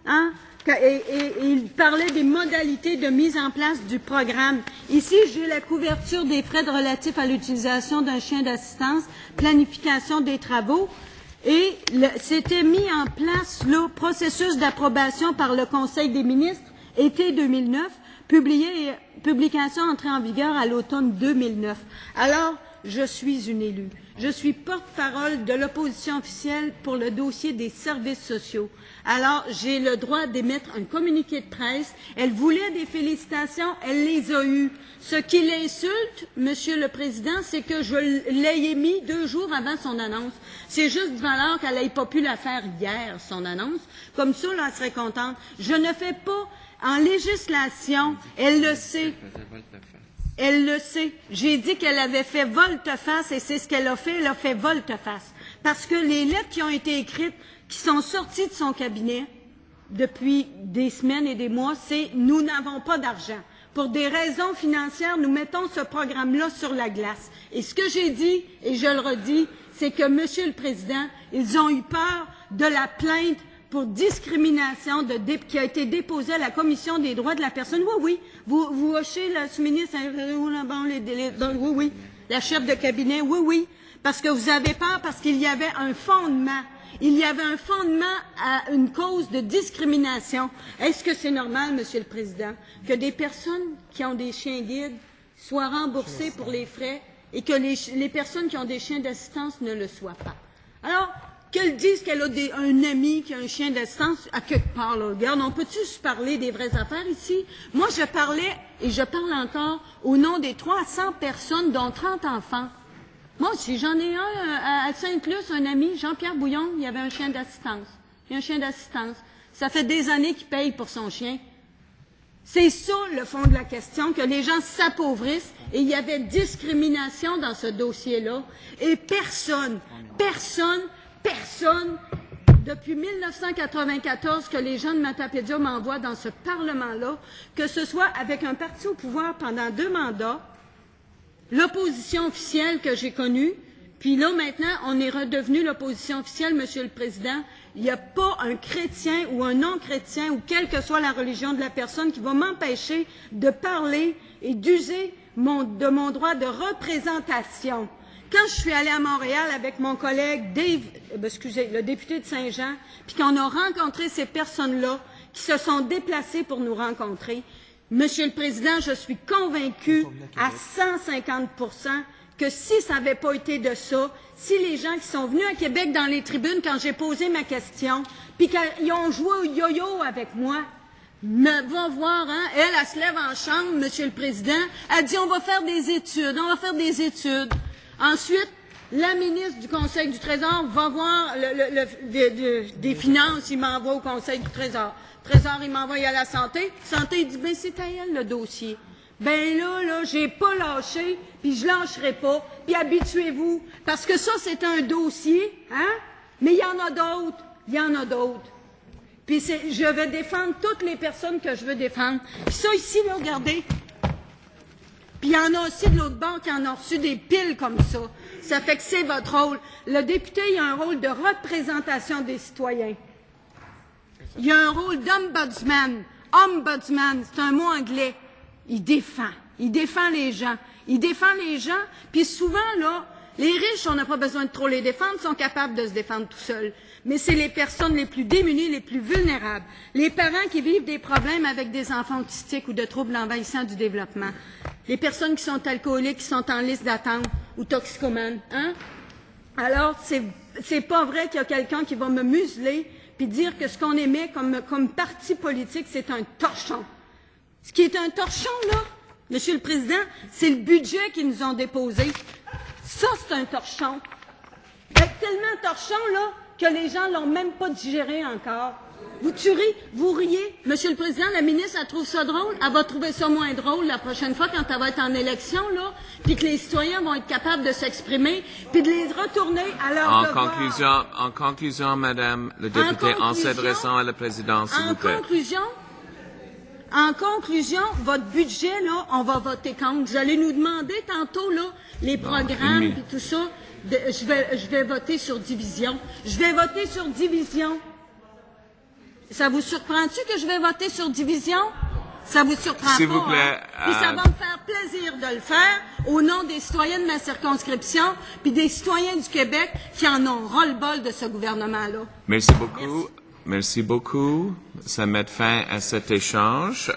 hein? Et il parlait des modalités de mise en place du programme. Ici, j'ai la couverture des frais relatifs à l'utilisation d'un chien d'assistance, planification des travaux, et c'était mis en place le processus d'approbation par le Conseil des ministres, été 2009, publication entrée en vigueur à l'automne 2009. Alors, je suis une élue. Je suis porte-parole de l'opposition officielle pour le dossier des services sociaux. Alors, j'ai le droit d'émettre un communiqué de presse. Elle voulait des félicitations, elle les a eues. Ce qui l'insulte, Monsieur le Président, c'est que je l'ai émis 2 jours avant son annonce. C'est juste de valeur qu'elle n'ait pas pu la faire hier, son annonce. Comme ça, là, elle serait contente. Je ne fais pas en législation, elle le sait. Elle le sait. J'ai dit qu'elle avait fait volte-face et c'est ce qu'elle a fait volte-face. Parce que les lettres qui ont été écrites, qui sont sorties de son cabinet depuis des semaines et des mois, c'est « nous n'avons pas d'argent ». Pour des raisons financières, nous mettons ce programme-là sur la glace. Et ce que j'ai dit, et je le redis, c'est que, Monsieur le Président, ils ont eu peur de la plainte pour discrimination qui a été déposée à la Commission des droits de la personne. Oui, oui. Vous hochez la sous-ministre, oui, oui. La chef de cabinet, oui, oui. Parce que vous avez peur, parce qu'il y avait un fondement. Il y avait un fondement à une cause de discrimination. Est-ce que c'est normal, Monsieur le Président, que des personnes qui ont des chiens guides soient remboursées pour les frais et que les personnes qui ont des chiens d'assistance ne le soient pas? Alors, qu'elle dise qu'elle a un ami qui a un chien d'assistance à quelque part, là. Regarde, on peut-tu se parler des vraies affaires ici? Moi, je parlais, et je parle encore, au nom des 300 personnes, dont 30 enfants. Moi aussi, j'en ai un à Sainte-Luce, un ami, Jean-Pierre Bouillon, il avait un chien d'assistance. Il a un chien d'assistance. Ça fait des années qu'il paye pour son chien. C'est ça, le fond de la question, que les gens s'appauvrissent, et il y avait discrimination dans ce dossier-là, et personne, depuis 1994, que les gens de Matapédia m'envoient dans ce Parlement-là, que ce soit avec un parti au pouvoir pendant 2 mandats, l'opposition officielle que j'ai connue, puis là, maintenant, on est redevenu l'opposition officielle, Monsieur le Président. Il n'y a pas un chrétien ou un non-chrétien, ou quelle que soit la religion de la personne, qui va m'empêcher de parler et d'user de mon droit de représentation. Quand je suis allée à Montréal avec mon collègue le député de Saint-Jean, puis qu'on a rencontré ces personnes-là qui se sont déplacées pour nous rencontrer, Monsieur le Président, je suis convaincue à 150 que si ça n'avait pas été de ça, si les gens qui sont venus à Québec dans les tribunes quand j'ai posé ma question, puis qu'ils ont joué au yo-yo avec moi, va voir, hein, elle se lève en chambre, Monsieur le Président, elle dit on va faire des études. Ensuite, la ministre du Conseil du Trésor va voir des Finances, il m'envoie au Conseil du Trésor. Trésor, il m'envoie à la Santé. Santé, il dit, ben c'est à elle le dossier. Ben là, j'ai pas lâché, puis je lâcherai pas, puis habituez-vous. Parce que ça, c'est un dossier, hein? Mais il y en a d'autres. Puis je vais défendre toutes les personnes que je veux défendre. Puis ça ici, là, regardez. Puis il y en a aussi de l'autre bord qui en ont reçu des piles comme ça. Ça fait que c'est votre rôle. Le député, il a un rôle de représentation des citoyens. Il y a un rôle d'ombudsman. Ombudsman, c'est un mot anglais. Il défend les gens. Puis souvent, là, les riches, on n'a pas besoin de trop les défendre, sont capables de se défendre tout seuls. Mais c'est les personnes les plus démunies, les plus vulnérables. Les parents qui vivent des problèmes avec des enfants autistiques ou de troubles envahissants du développement. Les personnes qui sont alcooliques, qui sont en liste d'attente ou toxicomanes. Hein? Alors, c'est pas vrai qu'il y a quelqu'un qui va me museler puis dire que ce qu'on émet comme parti politique, c'est un torchon. Ce qui est un torchon, là, Monsieur le Président, c'est le budget qu'ils nous ont déposé. Ça, c'est un torchon. Tellement torchon, là, que les gens l'ont même pas digéré encore. Vous riez. Monsieur le Président, la ministre, elle trouve ça drôle. Elle va trouver ça moins drôle la prochaine fois quand elle va être en élection, là, puis que les citoyens vont être capables de s'exprimer, puis de les retourner à leur devoir. En conclusion, Madame le député, en s'adressant à la présidente, s'il vous plaît. En conclusion, votre budget, là, on va voter contre. Vous allez nous demander tantôt, là, les programmes et tout ça. Je vais voter sur division. Ça vous surprend-tu que je vais voter sur division? Ça vous surprend S'il pas, vous plaît, hein? Puis ça va me faire plaisir de le faire au nom des citoyens de ma circonscription puis des citoyens du Québec qui en ont ras-le-bol de ce gouvernement-là. Merci beaucoup. Merci beaucoup. Ça met fin à cet échange.